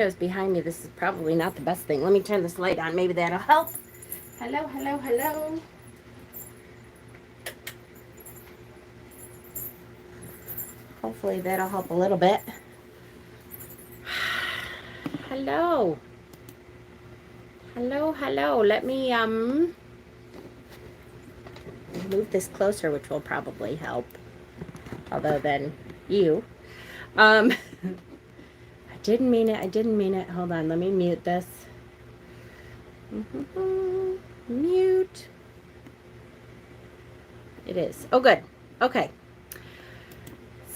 Is behind me. This is probably not the best thing. Let me turn this light on. Maybe that'll help. Hello, hello, hello. Hopefully that'll help a little bit. Hello. Hello, hello. Let me move this closer, which will probably help. Other than you. I didn't mean it. I didn't mean it. Hold on. Let me mute this. Mute. It is. Oh, good. Okay.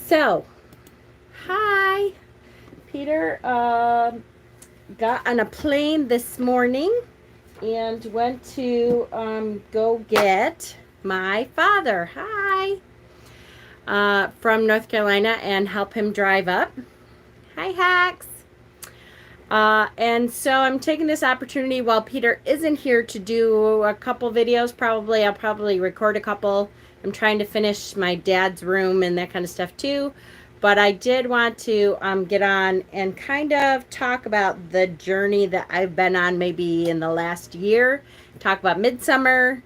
So, hi. Peter got on a plane this morning and went to go get my father. Hi. From North Carolina and help him drive up. Hi, Hacks. And so I'm taking this opportunity while Peter isn't here to do a couple videos. I'll probably record a couple. I'm trying to finish my dad's room and that kind of stuff too. But I did want to get on and kind of talk about the journey that I've been on maybe in the last year. Talk about Midsummer,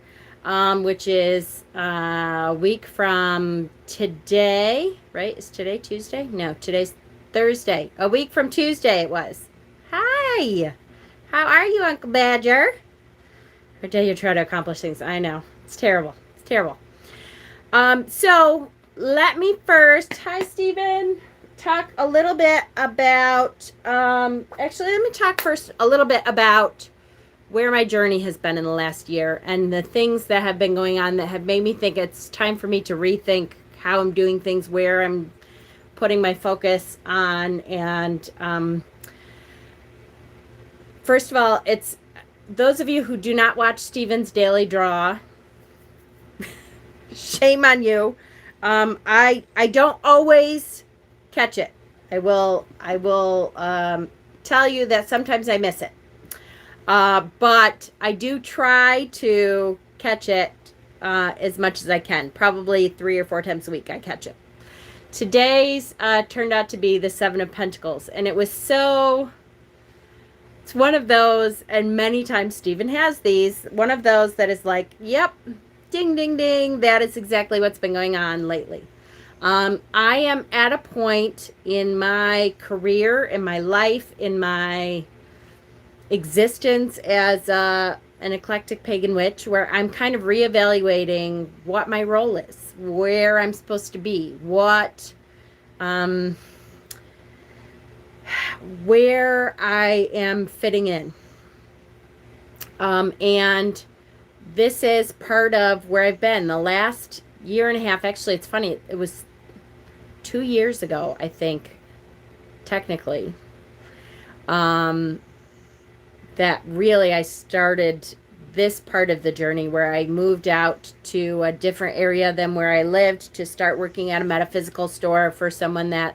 which is a week from today, right? Is today Tuesday? No, today's Thursday. A week from Tuesday it was. Hi. How are you, Uncle Badger? Every day you try to accomplish things. I know. It's terrible. It's terrible. So let me first, hi, Stephen, talk a little bit about, actually, let me talk first a little bit about where my journey has been in the last year and the things that have been going on that have made me think it's time for me to rethink how I'm doing things, where I'm putting my focus on. And first of all, it's those of you who do not watch Stephen's Daily Draw, shame on you. I don't always catch it. I will tell you that sometimes I miss it. But I do try to catch it as much as I can. Probably 3 or 4 times a week I catch it. Today's turned out to be the Seven of Pentacles. And it's one of those, and many times Stephen has these, one of those that is like, yep, ding, ding, ding. That is exactly what's been going on lately. I am at a point in my career, in my life, in my existence as an eclectic pagan witch, where I'm kind of reevaluating what my role is, where I'm supposed to be, where I am fitting in. And this is part of where I've been the last year and a half. Actually, it's funny. It was 2 years ago, I think, technically, that really I started this part of the journey where I moved out to a different area than where I lived to start working at a metaphysical store for someone that,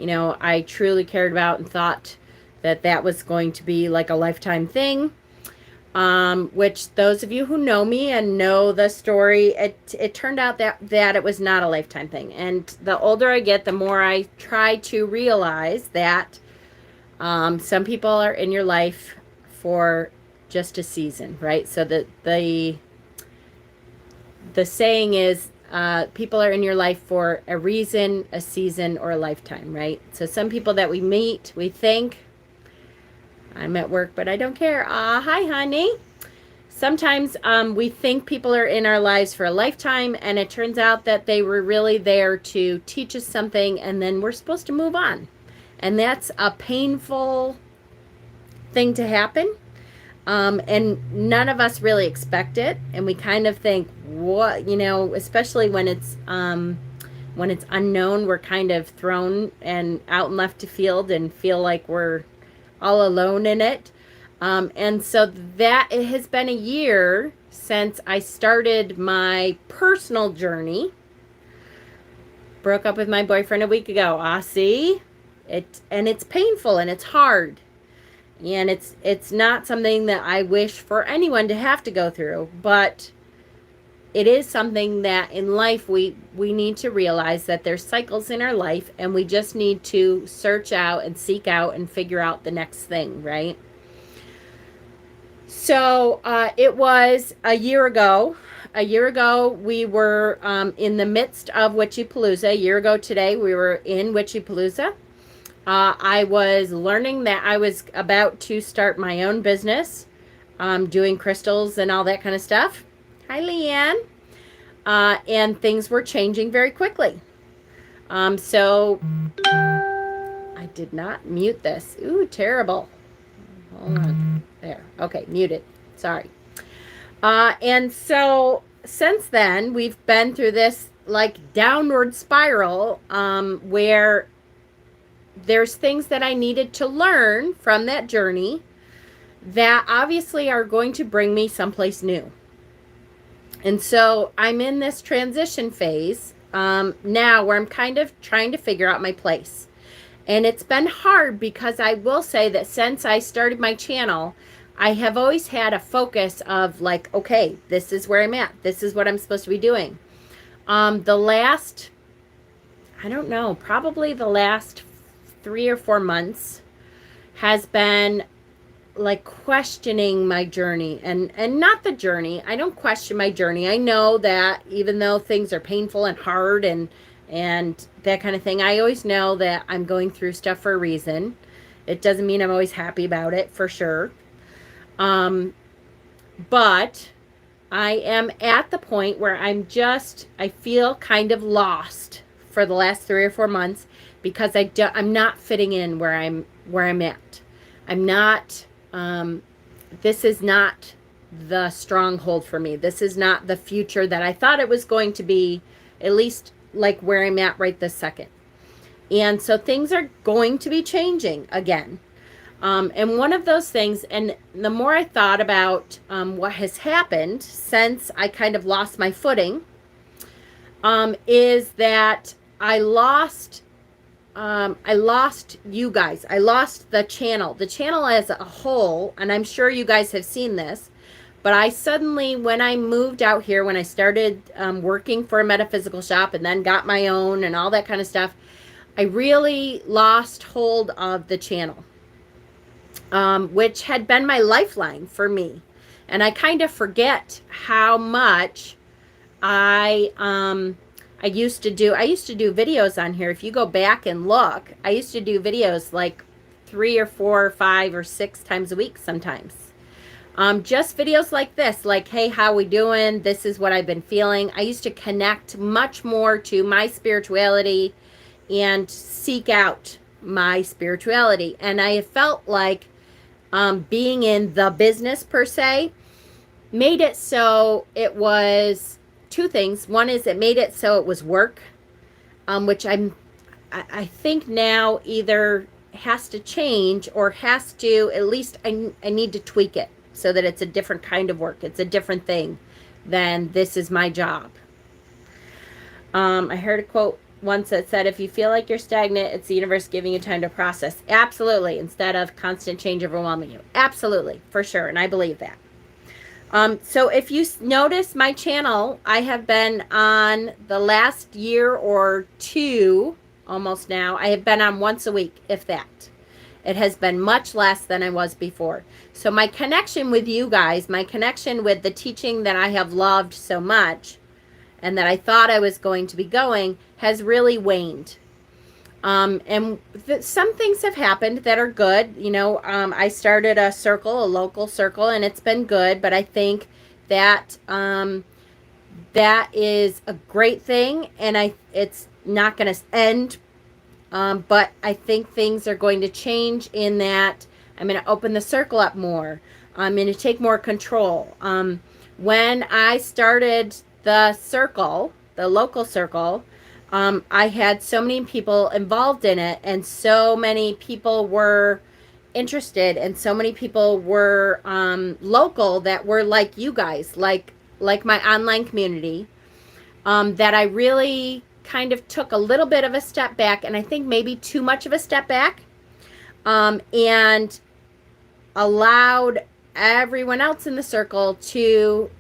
I truly cared about and thought that was going to be like a lifetime thing. Which those of you who know me and know the story, it turned out that it was not a lifetime thing. And the older I get, the more I try to realize that some people are in your life for just a season, right? So the saying is, people are in your life for a reason, a season, or a lifetime, right? So some people that we meet, we think, I'm at work, but I don't care. Hi, honey. Sometimes we think people are in our lives for a lifetime, and it turns out that they were really there to teach us something, and then we're supposed to move on. And that's a painful thing to happen. And none of us really expect it. And we kind of think, what, especially when it's unknown, we're kind of thrown and out and left to field and feel like we're all alone in it. And so that it has been a year since I started my personal journey. Broke up with my boyfriend a week ago. See? It's painful and it's hard. And it's not something that I wish for anyone to have to go through, but it is something that in life we need to realize that there's cycles in our life, and we just need to search out and seek out and figure out the next thing, right? So it was a year ago. A year ago, we were in the midst of Witchypalooza. A year ago today, we were in Witchypalooza. I was learning that I was about to start my own business, doing crystals and all that kind of stuff. Hi, Leanne. And things were changing very quickly. So I did not mute this. Ooh, terrible. Hold on. There. Okay, muted. Sorry. And so since then, we've been through this like downward spiral where there's things that I needed to learn from that journey that obviously are going to bring me someplace new. And so I'm in this transition phase now where I'm kind of trying to figure out my place. And it's been hard because I will say that since I started my channel, I have always had a focus of like, okay, this is where I'm at. This is what I'm supposed to be doing. The last, I don't know, probably the last 3 or 4 months has been like questioning my journey and not the journey. I don't question my journey. I know that even though things are painful and hard and that kind of thing, I always know that I'm going through stuff for a reason. It doesn't mean I'm always happy about it, for sure. But I am at the point where I feel kind of lost for the last 3 or 4 months because I'm not fitting in where I'm at. I'm not, this is not the stronghold for me. This is not the future that I thought it was going to be, at least like where I'm at right this second. And so things are going to be changing again. And one of those things, and the more I thought about what has happened since I kind of lost my footing, is that I lost you guys. I lost the channel as a whole, and I'm sure you guys have seen this. But I suddenly, when I moved out here, when I started working for a metaphysical shop and then got my own and all that kind of stuff, I really lost hold of the channel, which had been my lifeline for me. And I kind of forget how much I used to do videos on here. If you go back and look, I used to do videos like 3 or 4 or 5 or 6 times a week sometimes. Just videos like this, like, hey, how we doing? This is what I've been feeling. I used to connect much more to my spirituality and seek out my spirituality. And I felt like being in the business per se made it so it was 2 things. One is it made it so it was work, which I think now either has to change or has to, at least I need to tweak it so that it's a different kind of work. It's a different thing than this is my job. I heard a quote once that said, if you feel like you're stagnant, it's the universe giving you time to process. Absolutely. Instead of constant change overwhelming you. Absolutely. For sure. And I believe that. So if you notice my channel, I have been on the last year or 2, almost now, I have been on once a week, if that. It has been much less than I was before. So my connection with you guys, my connection with the teaching that I have loved so much and that I thought I was going to be going, has really waned. And some things have happened that are good. You know, I started a local circle, and it's been good. But I think that that is a great thing, and it's not going to end. But I think things are going to change in that I'm going to open the circle up more. I'm going to take more control. When I started the circle, the local circle, I had so many people involved in it, and so many people were interested, and so many people were local that were like you guys, like my online community, that I really kind of took a little bit of a step back, and I think maybe too much of a step back, and allowed everyone else in the circle to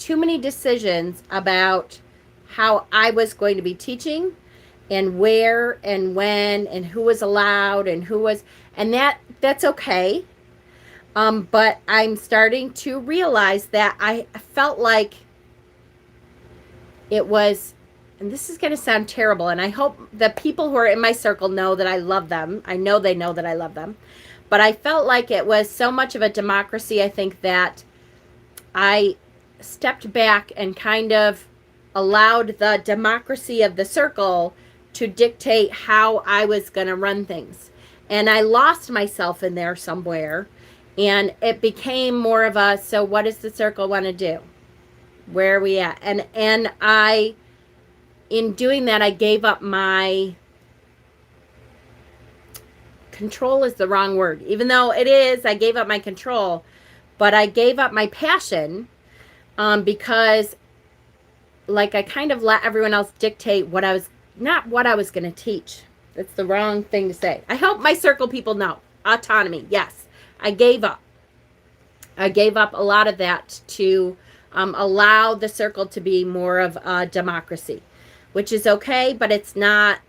too many decisions about how I was going to be teaching and where and when and who was allowed and who was, and that's okay. But I'm starting to realize that I felt like it was, and this is going to sound terrible, and I hope the people who are in my circle know that I love them. I know they know that I love them. But I felt like it was so much of a democracy, I think, that I stepped back and kind of allowed the democracy of the circle to dictate how I was going to run things. And I lost myself in there somewhere. And it became more of a, so what does the circle want to do? Where are we at? And I, in doing that, I gave up my control is the wrong word. Even though it is, I gave up my control. But I gave up my passion because, like, I kind of let everyone else dictate what I was, not what I was going to teach. That's the wrong thing to say. I hope my circle people know. Autonomy, yes. I gave up. I gave up a lot of that to allow the circle to be more of a democracy, which is okay, but it's not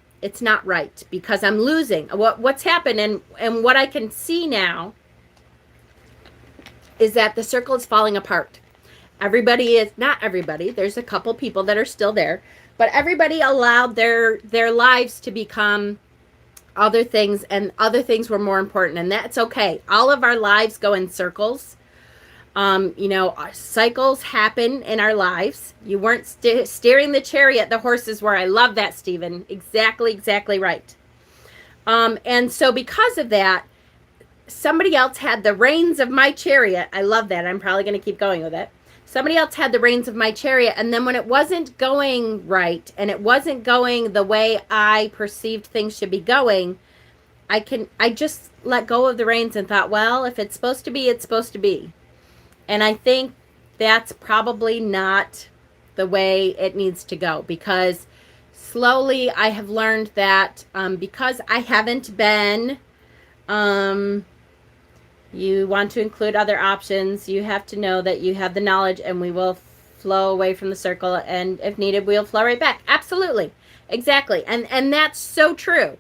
right because I'm losing. What's happened and what I can see now is that the circle is falling apart. Everybody is, not everybody, there's a couple people that are still there, but everybody allowed their lives to become other things, and other things were more important, and that's okay. All of our lives go in circles. Our cycles happen in our lives. You weren't steering the chariot, the horses were. I love that, Stephen. Exactly right. And so because of that, somebody else had the reins of my chariot. I love that. I'm probably going to keep going with it. Somebody else had the reins of my chariot, and then when it wasn't going right, and it wasn't going the way I perceived things should be going, I just let go of the reins and thought, well, if it's supposed to be, it's supposed to be. And I think that's probably not the way it needs to go, because slowly I have learned that because I haven't been, you want to include other options, you have to know that you have the knowledge, and we will flow away from the circle, and if needed, we'll flow right back. Absolutely. Exactly. And that's so true.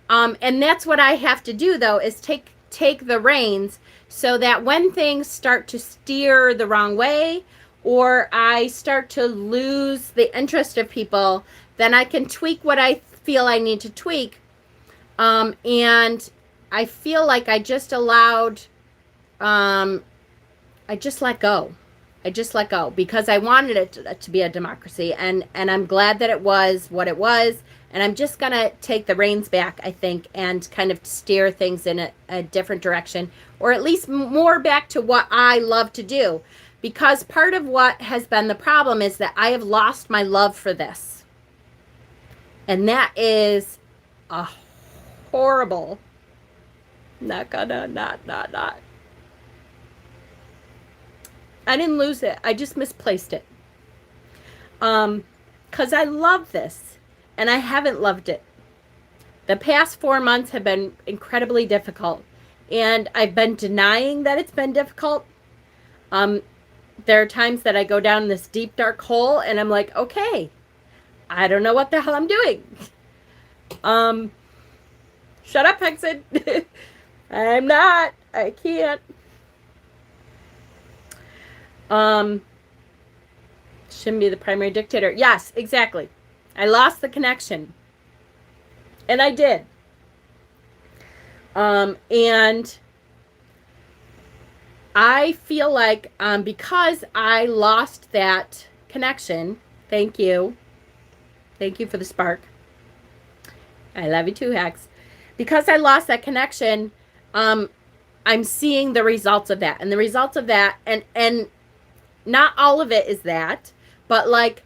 And that's what I have to do, though, is take the reins so that when things start to steer the wrong way, or I start to lose the interest of people, then I can tweak what I feel I need to tweak. And I feel like I just allowed, I just let go. I just let go because I wanted it to be a democracy, and I'm glad that it was what it was. And I'm just going to take the reins back, I think, and kind of steer things in a different direction, or at least more back to what I love to do. Because part of what has been the problem is that I have lost my love for this. And that is a horrible, not. I didn't lose it. I just misplaced it. Because I love this. And I haven't loved it. The past 4 months have been incredibly difficult. And I've been denying that it's been difficult. There are times that I go down this deep, dark hole and I'm like, okay, I don't know what the hell I'm doing. Shut up, Hexen. I'm not. I can't. Shouldn't be the primary dictator. Yes, exactly. I lost the connection. And I did. And I feel like because I lost that connection, thank you. Thank you for the spark. I love you too, Hex. Because I lost that connection, I'm seeing the results of that. And the results of that, and not all of it is that, but like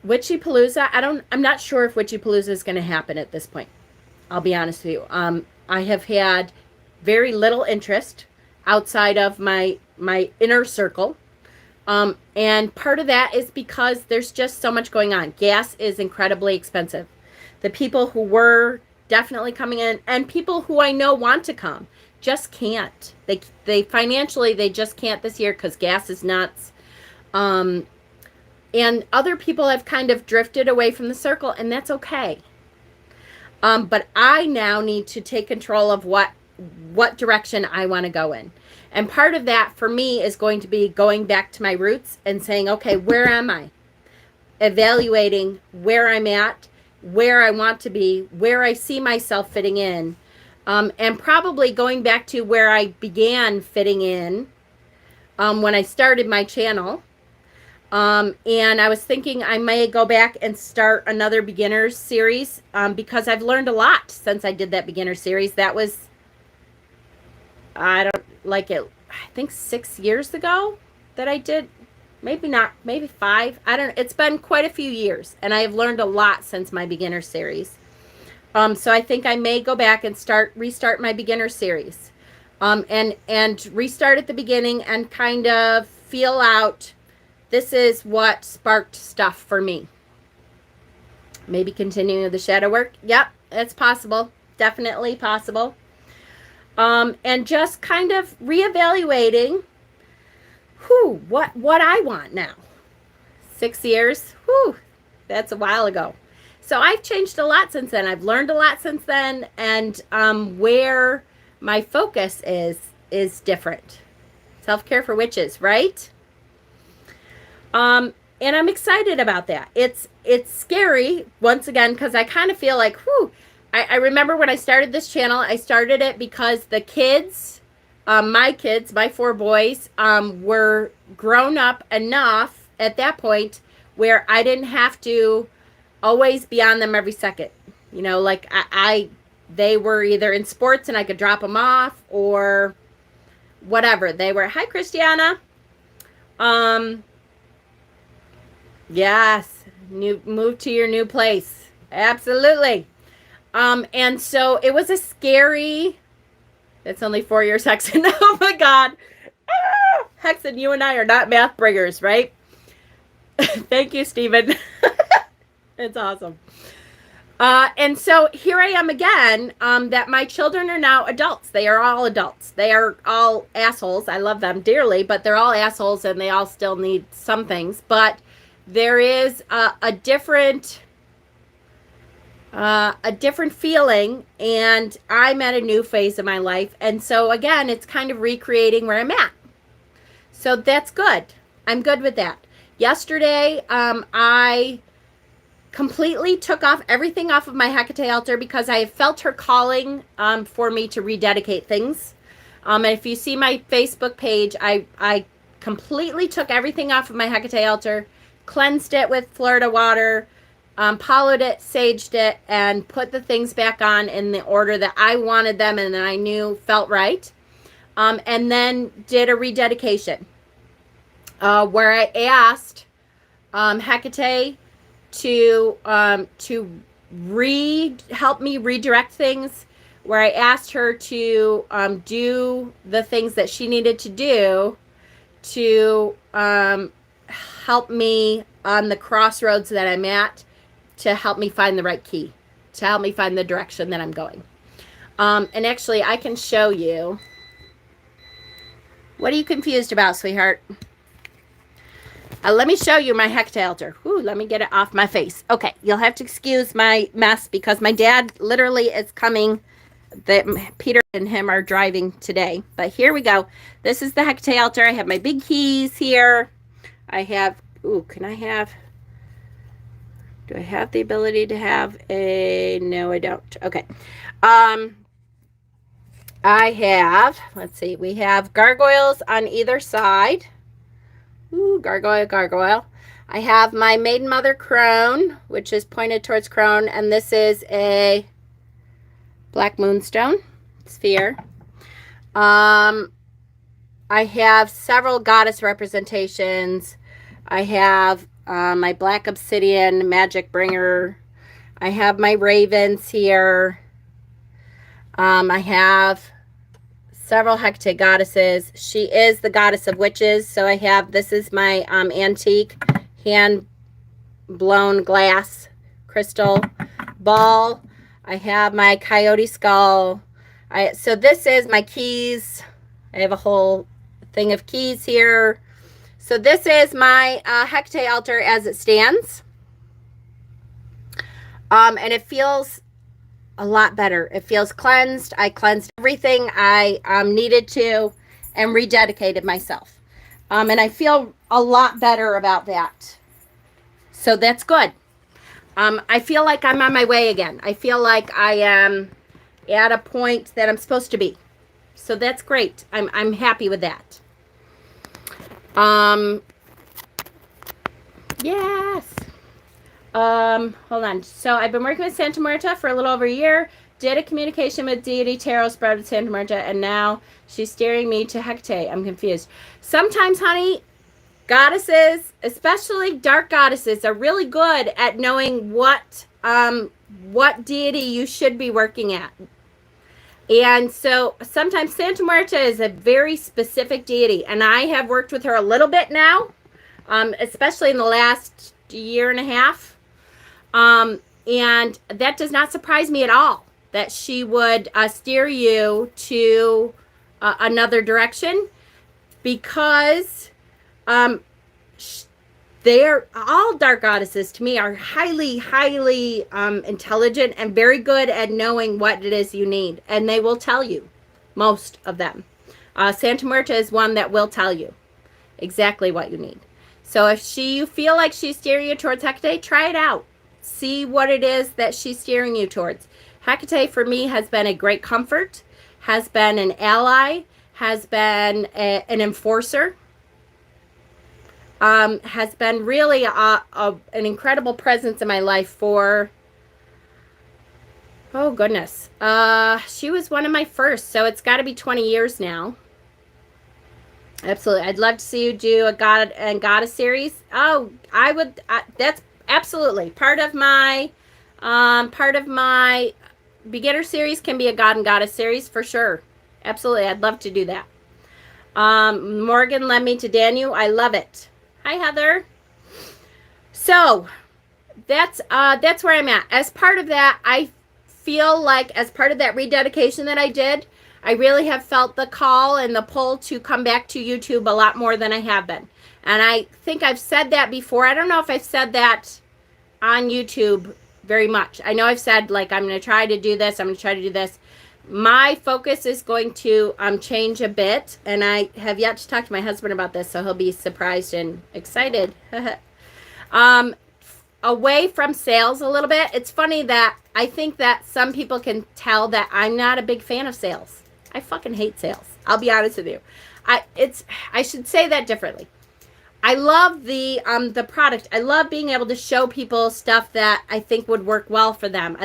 Witchy-Palooza, I'm not sure if Witchy-Palooza is going to happen at this point. I'll be honest with you. I have had very little interest outside of my inner circle. And part of that is because there's just so much going on. Gas is incredibly expensive. The people who were definitely coming in, and people who I know want to come, just can't. They financially, they just can't this year because gas is nuts. And other people have kind of drifted away from the circle, and that's okay. But I now need to take control of what direction I want to go in. And part of that for me is going to be going back to my roots and saying, okay, where am I? Evaluating where I'm at, where I want to be, where I see myself fitting in, and probably going back to where I began fitting in when I started my channel. And I was thinking I may go back and start another beginner's series because I've learned a lot since I did that beginner series. That was, I don't like it, I think 6 years ago that I did. Maybe not, maybe 5. I don't know. It's been quite a few years, and I have learned a lot since my beginner series. So I think I may go back and restart my beginner series, and restart at the beginning and kind of feel out. This is what sparked stuff for me. Maybe continuing the shadow work. Yep, it's possible. Definitely possible. And just kind of reevaluating what I want now. 6 years, that's a while ago. So I've changed a lot since then. I've learned a lot since then, and where my focus is different. Self-care for witches, right? And I'm excited about that. It's scary once again because I kind of feel like, I remember when I started this channel, I started it because the kids, my 4 boys, were grown up enough at that point where I didn't have to always be on them every second. You know, like they were either in sports and I could drop them off or whatever. They were, hi, Christiana. Yes, move to your new place. Absolutely. And so it was a scary, it's only 4 years, Hexen. Oh my God. Hexen, you and I are not math bringers, right? Thank you, Stephen. It's awesome. And so here I am again, that my children are now adults. They are all adults. They are all assholes. I love them dearly, but they're all assholes and they all still need some things. But there is a different feeling, and I'm at a new phase of my life. And so again, it's kind of recreating where I'm at. So that's good. I'm good with that. Yesterday, I completely took everything off of my Hecate altar because I have felt her calling for me to rededicate things. And if you see my Facebook page, I completely took everything off of my Hecate altar, cleansed it with Florida water, pollowed it, saged it, and put the things back on in the order that I wanted them and that I knew felt right. And then did a rededication where I asked Hecate to help me redirect things, where I asked her to do the things that she needed to do to help me on the crossroads that I'm at, to help me find the right key, to help me find the direction that I'm going. And actually, I can show you. What are you confused about, sweetheart? Let me show you my Hecate altar. Let me get it off my face. Okay, you'll have to excuse my mess because my dad literally is coming. Peter and him are driving today. But here we go. This is the Hecate altar. I have my big keys here. I have, can I have, do I have the ability to have a, no, I don't. Okay. I have, let's see, we have gargoyles on either side. Gargoyle, gargoyle. I have my Maiden Mother crone, which is pointed towards crone, and this is a black moonstone sphere. I have several goddess representations. I have my black obsidian magic bringer. I have my ravens here. I have several Hecate goddesses. She is the goddess of witches. So I have, this is my antique hand blown glass crystal ball. I have my coyote skull. So this is my keys. I have a whole thing of keys here. So this is my Hecate altar as it stands. And it feels a lot better. It feels cleansed. I cleansed everything I needed to and rededicated myself. And I feel a lot better about that. So that's good. I feel like I'm on my way again. I feel like I am at a point that I'm supposed to be. So that's great. I'm happy with that. Yes. Hold on. So I've been working with Santa Marta for a little over a year. Did a communication with deity tarot spread with Santa Marta, and now she's steering me to Hecate. I'm confused. Sometimes, honey, goddesses, especially dark goddesses, are really good at knowing what deity you should be working at. And so sometimes Santa Marta is a very specific deity, and I have worked with her a little bit now, especially in the last year and a half. And that does not surprise me at all that she would steer you to another direction, because they're all dark goddesses to me are highly, highly intelligent and very good at knowing what it is you need. And they will tell you, most of them. Santa Marta is one that will tell you exactly what you need. So if you feel like she's steering you towards Hecate, try it out. See what it is that she's steering you towards. Hecate for me has been a great comfort, has been an ally, has been an enforcer, has been really an incredible presence in my life for, oh goodness, she was one of my first, so it's got to be 20 years now. Absolutely. I'd love to see you do a God and Goddess series. Oh, I would. That's absolutely part of my beginner series. Can be a God and Goddess series for sure. Absolutely. I'd love to do that. Morgan led me to Daniel. I love it. Hi, Heather. So that's where I'm at. As part of that, I feel like as part of that rededication that I did, I really have felt the call and the pull to come back to YouTube a lot more than I have been. And I think I've said that before. I don't know if I've said that on YouTube very much. I know I've said, like, I'm going to try to do this. I'm going to try to do this. My focus is going to change a bit. And I have yet to talk to my husband about this, so he'll be surprised and excited. Away from sales a little bit. It's funny that I think that some people can tell that I'm not a big fan of sales. I fucking hate sales. I'll be honest with you. I should say that differently. I love the product. I love being able to show people stuff that I think would work well for them.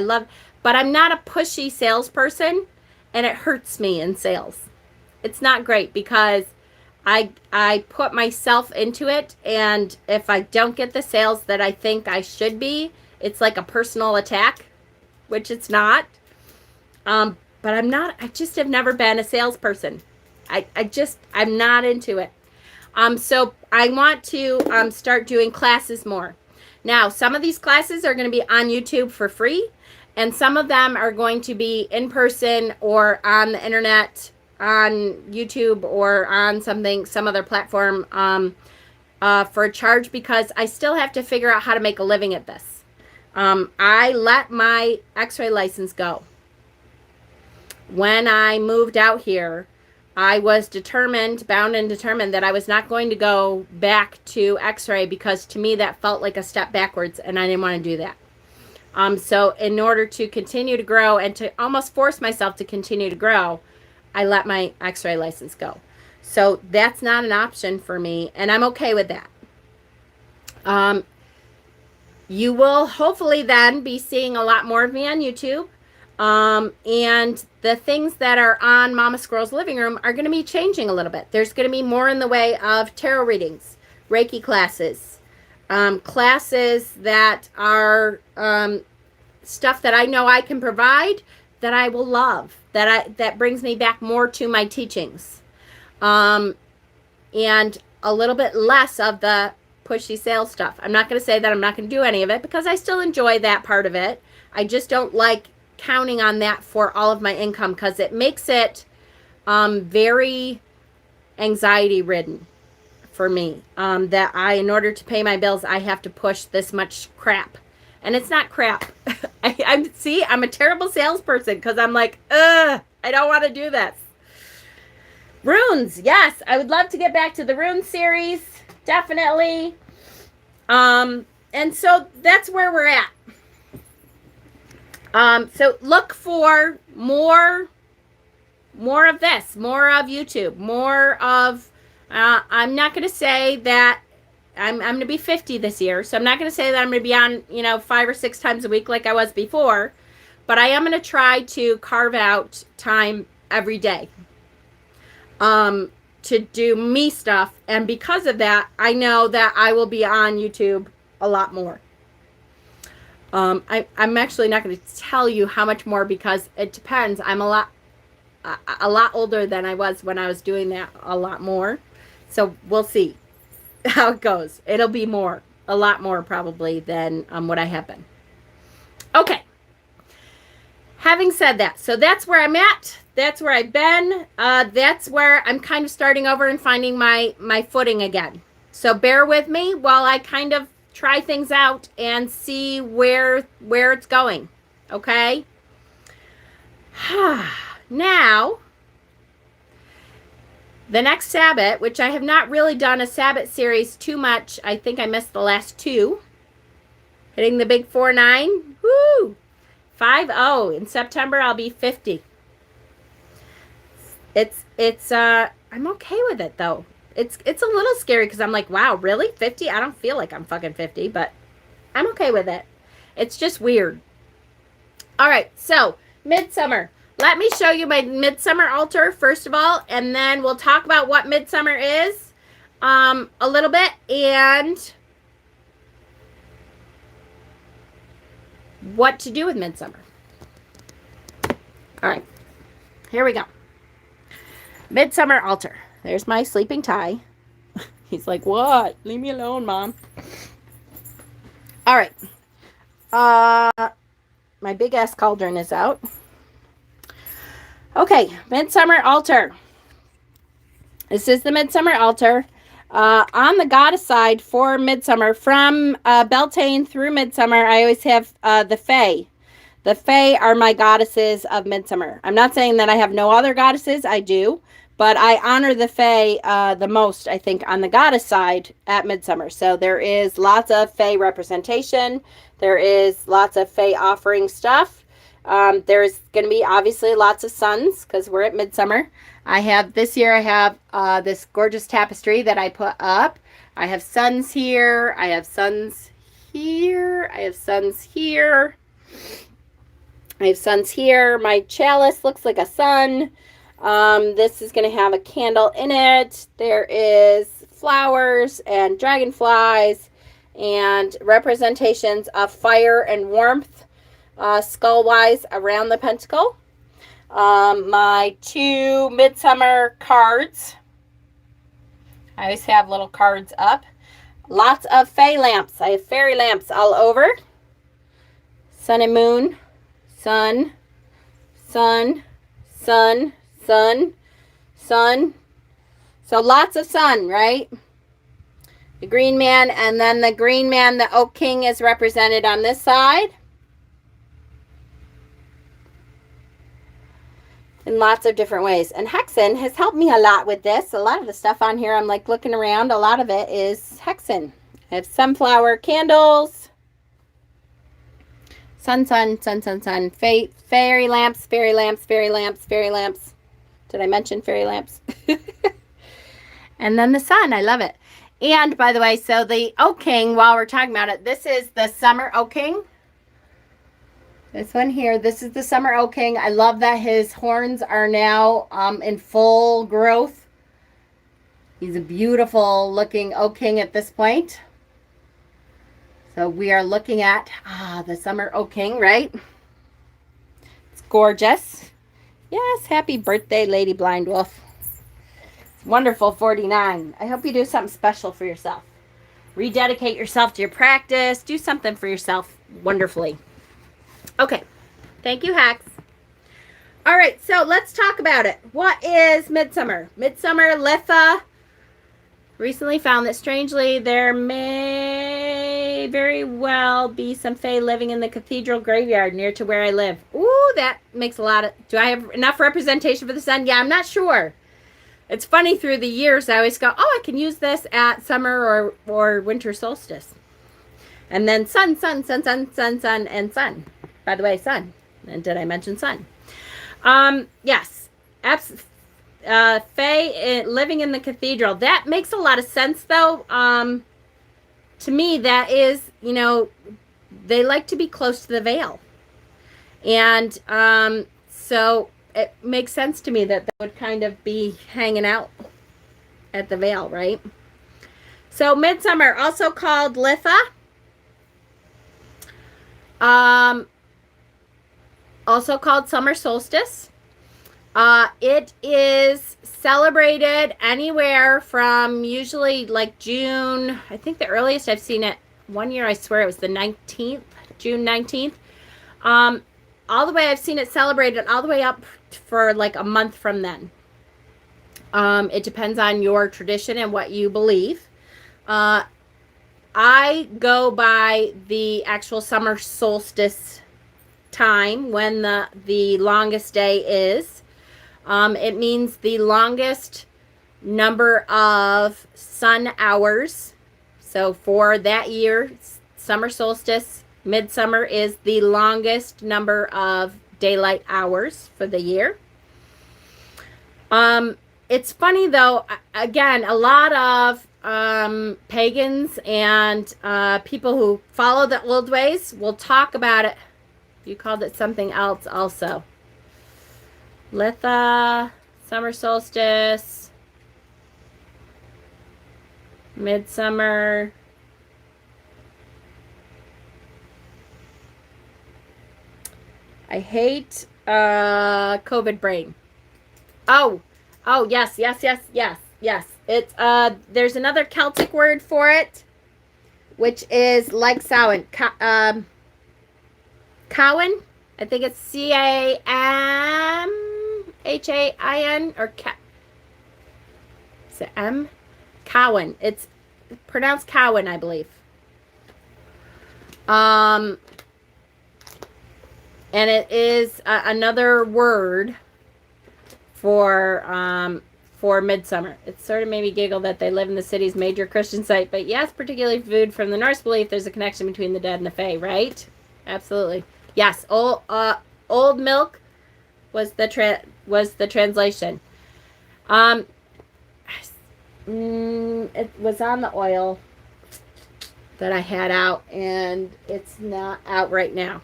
But I'm not a pushy salesperson, and it hurts me in sales. It's not great because I put myself into it, and if I don't get the sales that I think I should be, it's like a personal attack, which it's not. But I just have never been a salesperson. I'm not into it. So I want to start doing classes more. Now, some of these classes are going to be on YouTube for free, and some of them are going to be in person or on the internet, on YouTube or on some other platform for a charge, because I still have to figure out how to make a living at this. I let my x-ray license go. When I moved out here, I was bound and determined that I was not going to go back to x-ray, because to me that felt like a step backwards, and I didn't want to do that. So in order to continue to grow and to almost force myself to continue to grow, I let my x-ray license go. So that's not an option for me, and I'm okay with that. You will hopefully then be seeing a lot more of me on YouTube. And the things that are on Mama Squirrel's living room are going to be changing a little bit. There's going to be more in the way of tarot readings, Reiki classes, classes that are stuff that I know I can provide, that I will love, that brings me back more to my teachings, and a little bit less of the pushy sales stuff. I'm not going to say that I'm not going to do any of it, because I still enjoy that part of it. I just don't like counting on that for all of my income, because it makes it very anxiety ridden for me. That in order to pay my bills, I have to push this much crap. And it's not crap. I'm a terrible salesperson because I'm like, I don't want to do this. Runes, yes, I would love to get back to the rune series, definitely. And so that's where we're at. So look for more of this, more of YouTube, more of, I'm not going to say that I'm going to be 50 this year, so I'm not going to say that I'm going to be on, 5 or 6 times a week like I was before, but I am going to try to carve out time every day to do me stuff, and because of that, I know that I will be on YouTube a lot more. I'm actually not going to tell you how much more because it depends. I'm a lot older than I was when I was doing that a lot more. So we'll see how it goes. It'll be a lot more probably than what I have been. Okay. Having said that, so that's where I'm at. That's where I've been. That's where I'm kind of starting over and finding my footing again. So bear with me while I kind of try things out and see where it's going. Okay? Now, the next Sabbath, which I have not really done a Sabbath series too much. I think I missed the last 2. Hitting the big 4-9. Woo! 50. In September, I'll be 50. I'm okay with it, though. It's a little scary because I'm like, wow, really? 50? I don't feel like I'm fucking 50, but I'm okay with it. It's just weird. All right, so Midsummer. Let me show you my Midsummer Altar, first of all, and then we'll talk about what Midsummer is a little bit, and what to do with Midsummer. All right, here we go. Midsummer Altar. There's my sleeping Ty. He's like, what? Leave me alone, Mom. All right. My big ass cauldron is out. Okay, Midsummer Altar. This is the Midsummer Altar. On the goddess side for Midsummer, from Beltane through Midsummer, I always have the Fae. The Fae are my goddesses of Midsummer. I'm not saying that I have no other goddesses. I do. But I honor the Fae the most, I think, on the goddess side at Midsummer. So there is lots of Fae representation. There is lots of Fae offering stuff. There's going to be obviously lots of suns because we're at Midsummer. This year I have this gorgeous tapestry that I put up. I have suns here. I have suns here. I have suns here. I have suns here. My chalice looks like a sun. This is going to have a candle in it. There is flowers and dragonflies and representations of fire and warmth, skull-wise around the pentacle. My 2 Midsummer cards. I always have little cards up. Lots of Fae lamps. I have fairy lamps all over. Sun and moon. Sun. Sun. Sun. Sun, sun, so lots of sun, right? The green man, and then the green man, the Oak King, is represented on this side. In lots of different ways. And Hexen has helped me a lot with this. A lot of the stuff on here, I'm like looking around, a lot of it is Hexen. I have sunflower candles. Sun, sun, sun, sun, sun. Fairy lamps, fairy lamps, fairy lamps, fairy lamps. Did I mention fairy lamps? And then the sun. I love it. And by the way, so the Oak King, while we're talking about it, this is the Summer Oak King. This one here. This is the Summer Oak King. I love that his horns are now in full growth. He's a beautiful looking Oak King at this point. So we are looking at the Summer Oak King, right? It's gorgeous. Yes, happy birthday, Lady Blind Wolf. It's wonderful, 49. I hope you do something special for yourself. Rededicate yourself to your practice. Do something for yourself wonderfully. Okay. Thank you, Hex. All right, so let's talk about it. What is Midsummer? Midsummer, Litha, recently found that strangely there may very well be some fae living in the cathedral graveyard near to where I live. Ooh, that makes a lot of... Do I have enough representation for the sun? Yeah, I'm not sure. It's funny, through the years, I always go, oh, I can use this at summer or winter solstice. And then sun, sun, sun, sun, sun, sun, and sun. By the way, sun. And did I mention sun? Yes. Faye living in the cathedral. That makes a lot of sense, though. To me, that is, you know, they like to be close to the veil. And so it makes sense to me that they would kind of be hanging out at the veil, right? So Midsummer, also called Litha. Also called summer solstice. It is celebrated anywhere from usually like June. I think the earliest I've seen it, one year I swear it was the 19th, June 19th. All the way I've seen it celebrated all the way up for like a month from then. It depends on your tradition and what you believe. I go by the actual summer solstice time when the longest day is. It means the longest number of sun hours. So for that year, summer solstice, midsummer is the longest number of daylight hours for the year. It's funny though, again, a lot of pagans and people who follow the old ways will talk about it. You called it something else also. Litha, summer solstice, midsummer. I hate COVID brain. Oh, yes. It's there's another Celtic word for it, which is like Samhain. Cowan. I think it's CAMHAIN or is it M? Cowan. It's pronounced Cowan, I believe. And it is another word for midsummer. It sort of made me giggle that they live in the city's major Christian site, but yes, particularly viewed from the Norse belief, there's a connection between the dead and the fae, right? Absolutely. Yes, old milk was the translation. It was on the oil that I had out, and it's not out right now.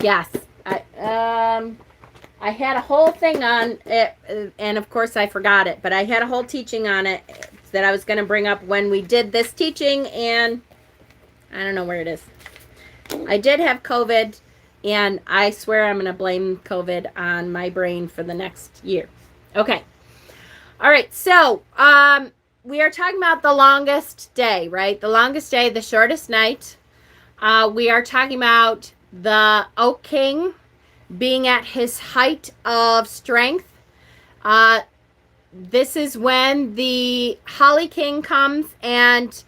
Yes, I had a whole thing on it, and of course I forgot it, but I had a whole teaching on it that I was going to bring up when we did this teaching, and I don't know where it is. I did have COVID, and I swear I'm going to blame COVID on my brain for the next year. Okay. All right. So, we are talking about the longest day, right? The longest day, the shortest night. We are talking about the Oak King being at his height of strength. This is when the Holly King comes and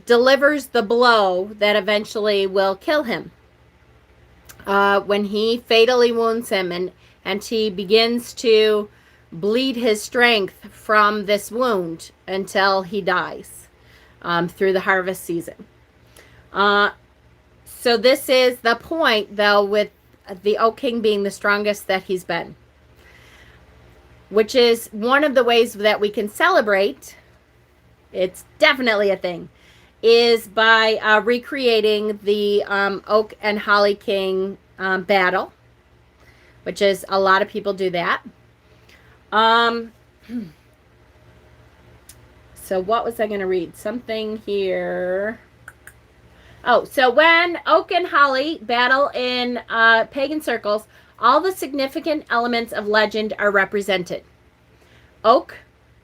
delivers the blow that eventually will kill him. When he fatally wounds him and he begins to bleed his strength from this wound until he dies through the harvest season. So this is the point, though, with the Oak King being the strongest that he's been, which is one of the ways that we can celebrate. It's definitely a thing, is by recreating the Oak and Holly King battle, which is a lot of people do that. So what was I going to read? Something here. Oh, so when Oak and Holly battle in pagan circles, all the significant elements of legend are represented. Oak,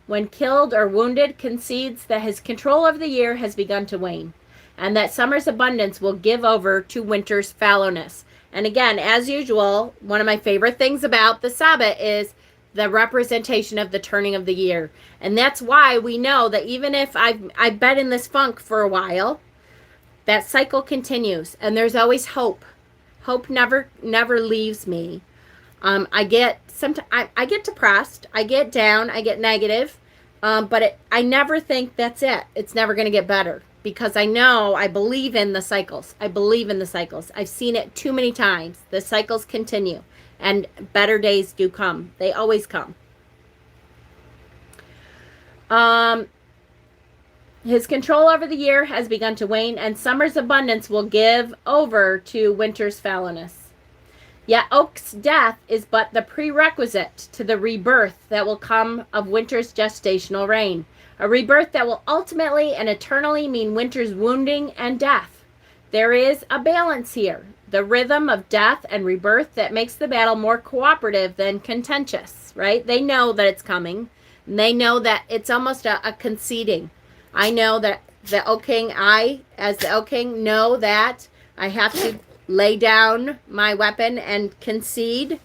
when killed or wounded, concedes that his control of the year has begun to wane, and that summer's abundance will give over to winter's fallowness. And again, as usual, one of my favorite things about the Sabbath is the representation of the turning of the year. And that's why we know that even if I've been in this funk for a while, that cycle continues, and there's always hope. Hope never leaves me. I get depressed, I get down, I get negative, but I never think that's it. It's never going to get better, because I believe in the cycles. I believe in the cycles. I've seen it too many times. The cycles continue, and better days do come. They always come. His control over the year has begun to wane, and summer's abundance will give over to winter's foulness. Yet oak's death is but the prerequisite to the rebirth that will come of winter's gestational reign, a rebirth that will ultimately and eternally mean winter's wounding and death. There is a balance here, the rhythm of death and rebirth that makes the battle more cooperative than contentious, right? They know that it's coming, and they know that it's almost a conceding. I know that the Oak King, as the Oak King, know that I have to lay down my weapon and concede,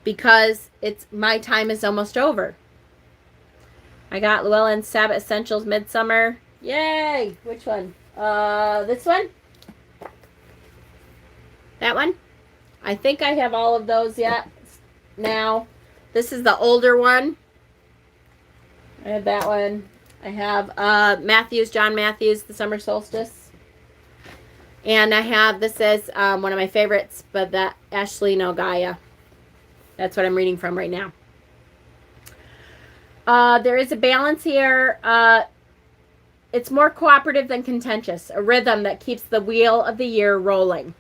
because my time is almost over. I got Llewellyn Sabbath Essentials Midsummer. Yay! Which one? This one? That one? I think I have all of those yet. Now, this is the older one. I have that one. I have John Matthews, The Summer Solstice. And I have, this is one of my favorites, but that Ashley No Gaia. That's what I'm reading from right now. There is a balance here. It's more cooperative than contentious, a rhythm that keeps the wheel of the year rolling.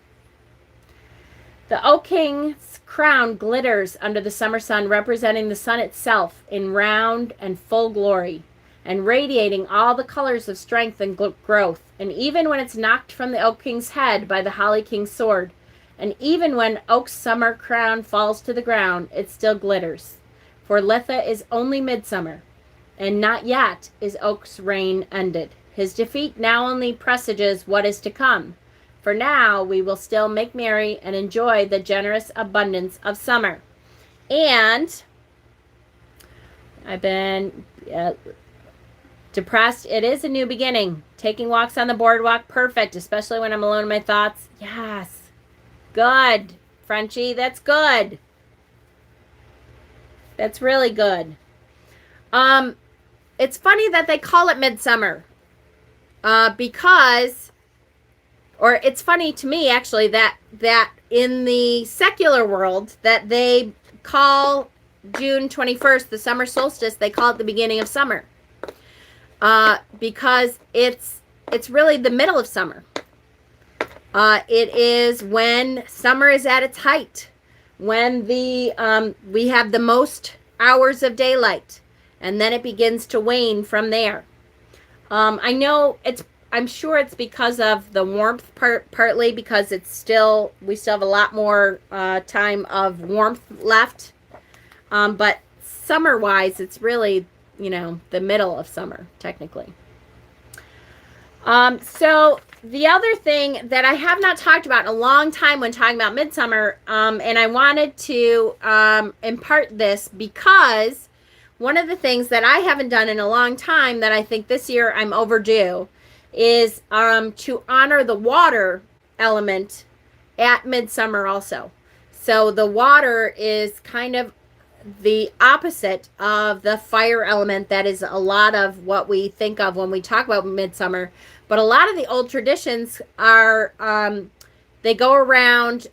The Oak King's crown glitters under the summer sun, representing the sun itself in round and full glory, and radiating all the colors of strength and growth. And even when it's knocked from the Oak King's head by the Holly King's sword, and even when Oak's summer crown falls to the ground, it still glitters. For Litha is only midsummer, and not yet is Oak's reign ended. His defeat now only presages what is to come. For now, we will still make merry and enjoy the generous abundance of summer. And I've been depressed. It is a new beginning. Taking walks on the boardwalk, perfect, especially when I'm alone in my thoughts. Yes. Good, Frenchie. That's good. That's really good. It's funny that they call it midsummer. Because, or it's funny to me actually that in the secular world that they call June 21st, the summer solstice, they call it the beginning of summer. Because it's really the middle of summer. It is when summer is at its height, when we have the most hours of daylight, and then it begins to wane from there. I'm sure it's because of the warmth partly, because we still have a lot more time of warmth left. But summer-wise, it's really, the middle of summer, technically. So the other thing that I have not talked about in a long time when talking about midsummer, and I wanted to impart this because one of the things that I haven't done in a long time that I think this year I'm overdue is to honor the water element at midsummer also. So the water is kind of the opposite of the fire element that is a lot of what we think of when we talk about midsummer. But a lot of the old traditions are, they go around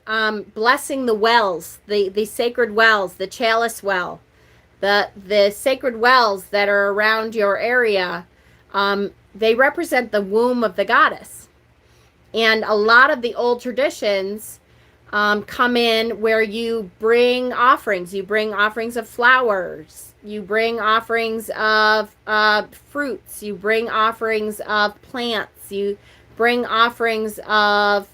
blessing the wells, the sacred wells, the chalice well, the sacred wells that are around your area. They represent the womb of the goddess. And a lot of the old traditions come in where you bring offerings. You bring offerings of flowers. You bring offerings of fruits. You bring offerings of plants. You bring offerings of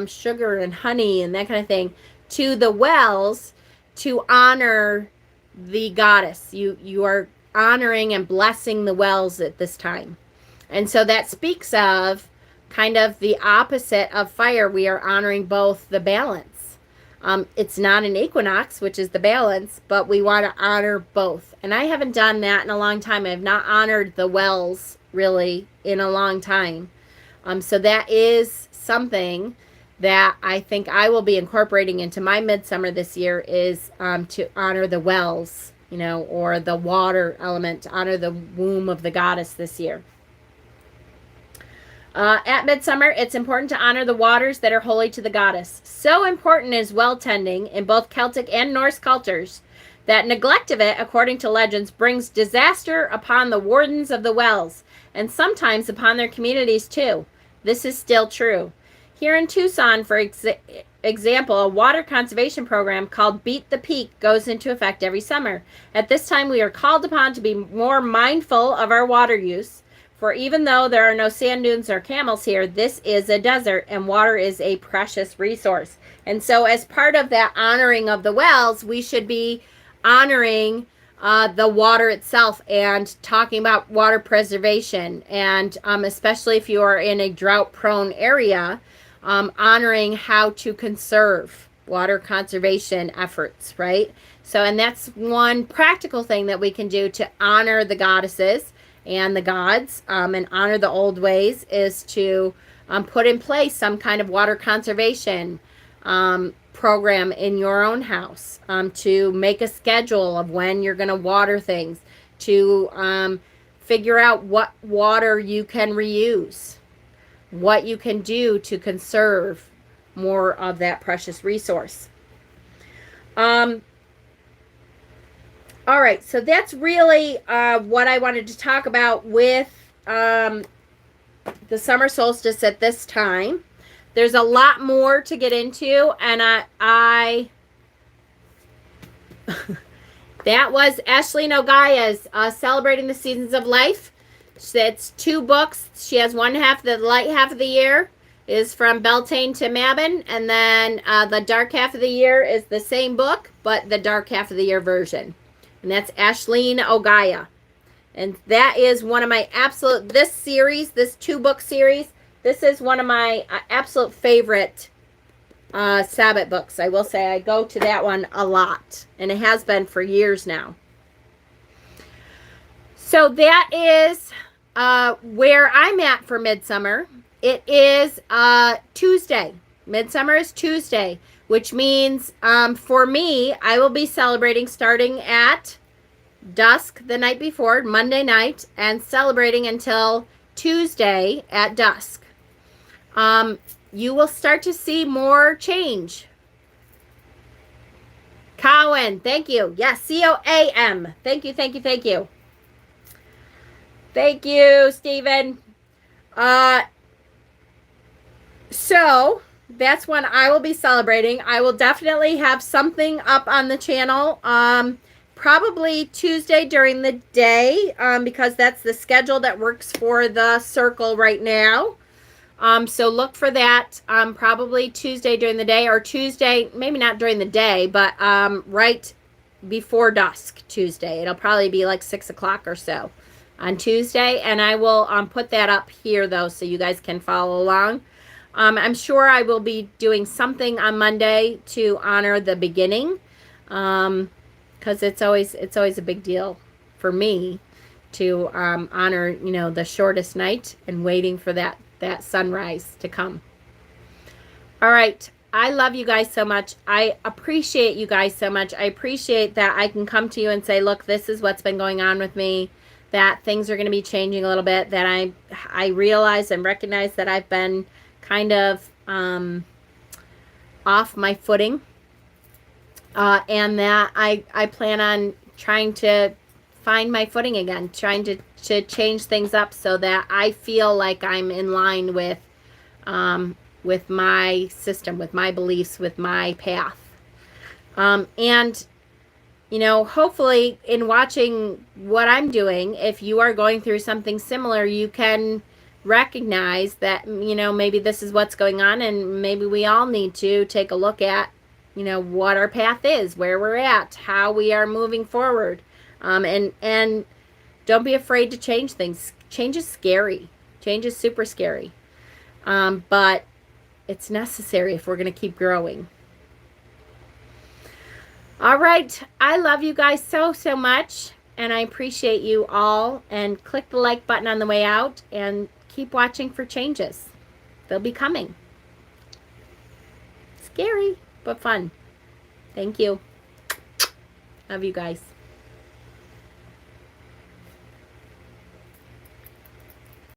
sugar and honey and that kind of thing to the wells to honor the goddess. You are honoring and blessing the wells at this time. And so that speaks of kind of the opposite of fire. We are honoring both the balance. It's not an equinox, which is the balance, but we want to honor both. And I haven't done that in a long time. I have not honored the wells really in a long time. So that is something that I think I will be incorporating into my midsummer this year, is to honor the wells, or the water element, to honor the womb of the goddess this year. At midsummer, it's important to honor the waters that are holy to the goddess. So important is well tending in both Celtic and Norse cultures that neglect of it, according to legends, brings disaster upon the wardens of the wells, and sometimes upon their communities too. This is still true. Here in Tucson, for example, a water conservation program called Beat the Peak goes into effect every summer. At this time, we are called upon to be more mindful of our water use. For even though there are no sand dunes or camels here, this is a desert and water is a precious resource. And so as part of that honoring of the wells, we should be honoring the water itself and talking about water preservation. And especially if you are in a drought-prone area, honoring how to conserve water conservation efforts, right? So, and that's one practical thing that we can do to honor the goddesses and the gods, and honor the old ways, is to put in place some kind of water conservation program in your own house, to make a schedule of when you're going to water things, to figure out what water you can reuse, what you can do to conserve more of that precious resource. All right, so that's really what I wanted to talk about with the summer solstice at this time. There's a lot more to get into, and I that was Ashleen Ogaya's Celebrating the Seasons of Life. It's 2 books. She has one half, the light half of the year is from Beltane to Mabon, and then the dark half of the year is the same book, but the dark half of the year version. And that's Ashleen Ogaya. And that is one of my absolute, this 2-book series, this is one of my absolute favorite Sabbath books. I will say I go to that one a lot, and it has been for years now. So that is where I'm at for Midsummer. It is Tuesday. Midsummer is Tuesday, which means for me, I will be celebrating starting at dusk the night before, Monday night, and celebrating until Tuesday at dusk. You will start to see more change. Cowan, thank you. Yes, C-O-A-M. Thank you, thank you, thank you. Thank you, Stephen. So that's when I will be celebrating. I will definitely have something up on the channel, probably Tuesday during the day, because that's the schedule that works for the circle right now. So look for that, probably Tuesday during the day, or Tuesday, maybe not during the day, but right before dusk Tuesday. It'll probably be like 6 o'clock or so on Tuesday, and I will put that up here though, so you guys can follow along. I'm sure I will be doing something on Monday to honor the beginning, because it's always a big deal for me to honor, the shortest night and waiting for that sunrise to come. All right. I love you guys so much. I appreciate you guys so much. I appreciate that I can come to you and say, look, this is what's been going on with me, that things are going to be changing a little bit, that I realize and recognize that I've been kind of off my footing, and that I plan on trying to find my footing again, trying to change things up so that I feel like I'm in line with my system, with my beliefs, with my path. And, hopefully in watching what I'm doing, if you are going through something similar, you can recognize that, maybe this is what's going on, and maybe we all need to take a look at, what our path is, where we're at, how we are moving forward. And don't be afraid to change things. Change is scary. Change is super scary. But it's necessary if we're going to keep growing. All right. I love you guys so, so much. And I appreciate you all. And click the like button on the way out. And keep watching for changes. They'll be coming. Scary, but fun. Thank you. Love you guys.